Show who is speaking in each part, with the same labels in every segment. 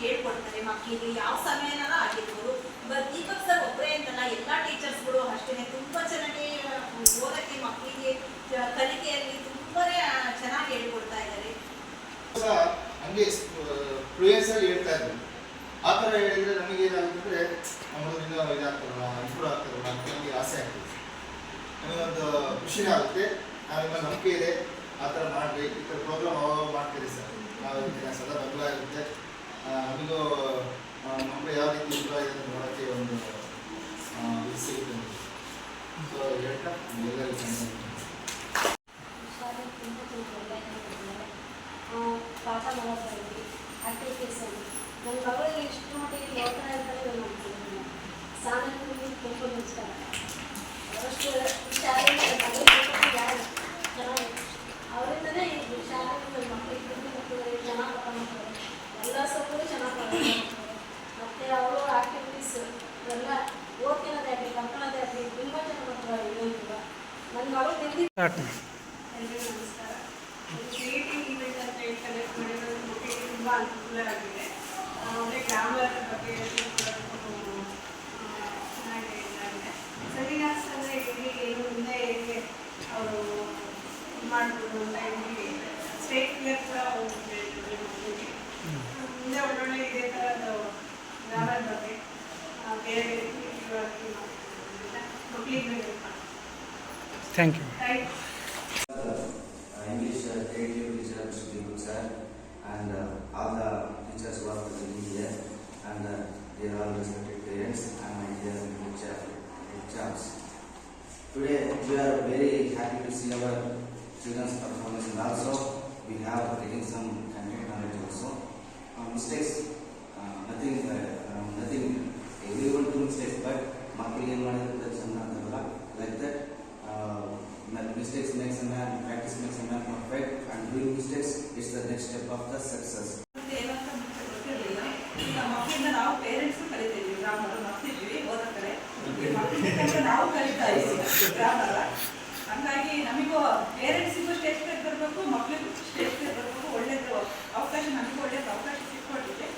Speaker 1: ಹೇಳ್ಕೊಡ್ತಾರೆ ಮಕ್ಕಳಿಗೆ ಯಾವ ಸಮಯನಾರ ಆಗಿರ್ಬೋದು. ದೀಪಕ್ ಸರ್ ಒಬ್ಬರೇ ಅಂತಲ್ಲ, ಎಲ್ಲ ಟೀಚರ್ಸ್ಗಳು ಅಷ್ಟೇ ತುಂಬ ಚೆನ್ನಾಗಿ ಓದಕ್ಕೆ ಮಕ್ಕಳಿಗೆ ಕಲಿಕೆಯಲ್ಲಿ ತುಂಬಾ ಚೆನ್ನಾಗಿ ಹೇಳ್ಕೊಡ್ತಾ ಇದ್ದಾರೆ.
Speaker 2: ಹಂಗೆ ಫ್ಲೂಯೆನ್ಸಲ್ಲಿ ಹೇಳ್ತಾ ಇದ್ರು. ಆ ಥರ ಹೇಳಿದರೆ ನಮಗೆ ಏನಾಗುತ್ತೆ, ನಮ್ಮದು ಇನ್ನೂ ಇದಾಗ್ತಾರಲ್ಲ, ಇಂಪ್ರೂವ್ ಆಗ್ತಾರಲ್ಲ ಅಂತ ನಮಗೆ ಆಸೆ ಆಗ್ತದೆ, ನಮಗೊಂದು ಖುಷಿನೇ ಆಗುತ್ತೆ. ನಾವಿನ್ನ ನಂಬಿಕೆ ಇದೆ ಆ ಥರ ಮಾಡಿ ಈ ಥರ ಪ್ರೋಗ್ರಾಮ್ ಅವಾಗ ಮಾಡ್ತೀರಿ ಸರ್. ನಾವು ಸದಾ ಬೆಂಬಲ ಇರುತ್ತೆ. ನಮಗೂ ಮಕ್ಕಳು ಯಾವ ರೀತಿ ಇಂಪ್ರೂವ್ ಆಗಿದೆ ಅಂತ ನೋಡೋಕ್ಕೆ ಒಂದು ಇದು ಸಿಗುತ್ತೆ. ಸೊ ಹೇಳ್ತಾ ಎಲ್ಲರಿಗೂ
Speaker 3: ಪಾಠ ಮಾಡೋದ್ರಲ್ಲಿ ಆಕ್ಟಿವಿಟೀಸಲ್ಲಿ ನನ್ನ ಮಗಳಿಗೆ ಇಷ್ಟು ಮಟ್ಟಿಗೆ ಯೋಚನೆ ಹೇಳ್ತಾರೆ ನಾನು ಮಾಡ್ತಿದ್ದೀನಿ. ಸಾಮಾನ್ಯ ತುಂಬ ಇಷ್ಟ ಅವರಷ್ಟು ಶಾಲೆಯಲ್ಲಿ ಯಾರು ಚೆನ್ನಾಗಿ ಅವರಿಂದನೇ ಶಾಲೆಯಲ್ಲಿ ಮಕ್ಕಳಿಗೆ ಚೆನ್ನಾಗಿ ಪಾಠ ಮಾಡ್ತಾರೆ. ಎಲ್ಲ ಸೊಪ್ಪು ಚೆನ್ನಾಗಿ ಪಾಠ ಮಾಡ್ತಾರೆ. ಮತ್ತು ಅವರು ಆಕ್ಟಿವಿಟೀಸ್ ಎಲ್ಲ ಓದ್ತಿರೋದೇ ಆಗಲಿ ಕಲ್ಕೊಳ್ಳೋದೇ ಆಗಲಿ ತುಂಬ ಚೆನ್ನಾಗಿ ಮಾಡ್ತಾರೆ. ಇಲ್ಲ ನನ್ನ ಮಗಳು ಎಲ್ರಿಗೂ ನಮಸ್ಕಾರ. ಕ್ರಿಯೇಟಿವ್ ಈವೆಂಟ್ ಅಂತ ಹೇಳಿ ಕಲೆಕ್ಟ್ ಮಾಡಿರೋದು ಮಕ್ಕಳಿಗೆ ತುಂಬ ಅನುಕೂಲ ಆಗಿದೆ. ಆಮೇಲೆ ಗ್ರಾಮರ್ ಬಗ್ಗೆ ಚೆನ್ನಾಗಿ ಇದಾಗಿದೆ. ಸೆಮಿನಾರ್ಸ್ ಅಂದರೆ ಇಲ್ಲಿ ಏನು ಮುಂದೆ ಹೇಗೆ ಅವರು ಮಾಡ್ಬೋದು ಅಂತ ಹೇಳಿ ಸ್ಟೇಟ್ ಕ್ಲಿಯರ್ ಕೂಡ ಹೋಗ್ತಿದೆ ಮಕ್ಕಳಿಗೆ. ಮುಂದೆ ಒಳ್ಳೊಳ್ಳೆ ಇದೇ ಥರದ ಗ್ರಾಮರ್ ಬಗ್ಗೆ ಬೇರೆ ಬೇರೆ ಮಕ್ಕಳಿಗೆ
Speaker 4: thank you.
Speaker 5: English creative teacher Mr. Deepak sir and all the teachers who are present here and dear all respected parents and my dear teachers. Today we are very happy to see our children's performance and also we have taken some content knowledge also. Mistakes, nothing everyone do mistakes but ಮಕ್ಕಳಿಗೆ ಏನು ಮಾಡಿದ್ರೆ ಚೆನ್ನಾಗಲ್ಲ like that. Mistakes makes a man, practice makes a man perfect, and doing mistakes is the next step of the success.
Speaker 1: ಮಕ್ಕಳಿಂದ ನಾವು parents ಕಲಿತೀವಿ, grammar ಮಾಡ್ತಿದ್ವಿ ಓದೋ ಕಡೆ ನಾವು ಕಲಿತಾ ಇದ್ದೀವಿ ಗ್ರಾಮರ್. ಹಂಗಾಗಿ ನಮಗೂ ಪೇರೆಂಟ್ಸಿಗೂ ಸ್ಟೇಜ್ ಪೇರ್ ಬರಬೇಕು, ಮಕ್ಕಳಿಗೂ ಸ್ಟೇಜ್ ಪೇರ್ ಬರಬೇಕು. ಒಳ್ಳೇದು ಅವಕಾಶ, ನಮಗೂ ಒಳ್ಳೇದು ಅವಕಾಶ ಸಿಕ್ಕೊಟ್ಟಿದೆ.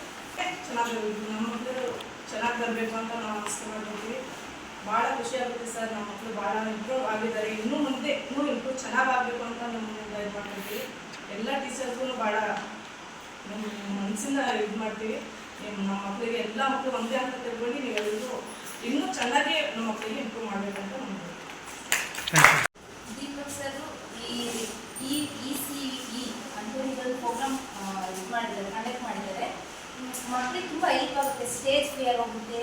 Speaker 1: ಚೆನ್ನಾಗಿ ನಮ್ಮ ಮಕ್ಕಳು ಚೆನ್ನಾಗಿ ಬರಬೇಕು ಅಂತ ನಾವು ಆಸ್ಕೊಳ್ತಿದ್ವಿ. ಭಾಳ ಖುಷಿ ಆಗುತ್ತೆ ಸರ್. ನಮ್ಮ ಮಕ್ಕಳು ಭಾಳ ಇಂಪ್ರೂವ್ ಆಗಿದ್ದಾರೆ. ಇನ್ನೂ ಮುಂದೆ ಇನ್ನೂ ಇಂಪ್ರೂವ್ ಚೆನ್ನಾಗಾಗಬೇಕು ಅಂತ ನಮ್ಮನ್ನು ಇದು ಮಾಡ್ತಿದ್ವಿ. ಎಲ್ಲ ಟೀಚರ್ಸ್ಗೂ ಭಾಳ ನಮ್ಮ ಮನಸ್ಸಿಂದ ಇದು ಮಾಡ್ತೀವಿ. ನಮ್ಮ ಮಕ್ಕಳಿಗೆ ಎಲ್ಲ ಮಕ್ಕಳು ಒಂದೇ ಅಂತ ತಿಳ್ಕೊಂಡು ನೀವೆಲ್ಲರೂ ಇನ್ನೂ ಚೆನ್ನಾಗಿ ನಮ್ಮ ಮಕ್ಕಳಿಗೆ ಇಂಪ್ರೂವ್ ಮಾಡಬೇಕಂತ ನಮ್ಗೆ.
Speaker 6: ದೀಪಕ್ ಸರ್ ECE ಅಂತ ಇದೊಂದು ಪ್ರೋಗ್ರಾಮ್ ಇದು ಮಾಡಿದ್ದಾರೆ, ಕಂಡಕ್ಟ್ ಮಾಡಿದ್ದಾರೆ. ಮಕ್ಕಳಿಗೆ ತುಂಬ ಹೆಲ್ಪ್ ಆಗುತ್ತೆ. ಸ್ಟೇಜ್ ಫಿಯರ್ ಹೋಗುತ್ತೆ.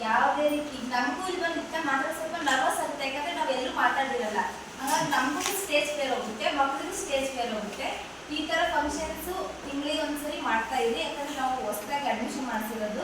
Speaker 6: ಯಾವುದೇ ರೀತಿ ನಮಗೂ ಇಲ್ಲಿ ಬಂದು ಇತ್ತ ಮಾತ್ರ ಸ್ವಲ್ಪ ನರ್ವಸ್ ಆಗುತ್ತೆ, ಯಾಕಂದರೆ ನಾವು ಎಲ್ಲೂ ಮಾತಾಡಿರಲ್ಲ. ಹಾಗಾಗಿ ನಮಗೂ ಸ್ಟೇಜ್ ಫಿಯರ್ ಹೋಗುತ್ತೆ, ಮಕ್ಕಳಿಗೂ ಸ್ಟೇಜ್ ಫಿಯರ್ ಹೋಗುತ್ತೆ. ಈ ಥರ ಫಂಕ್ಷನ್ಸು ತಿಂಗಳಿಗೆ ಒಂದ್ಸರಿ ಮಾಡ್ತಾ ಇದೆ, ಯಾಕಂದರೆ ನಾವು ಹೊಸದಾಗಿ ಅಡ್ಮಿಷನ್ ಮಾಡಿಸಿರೋದು.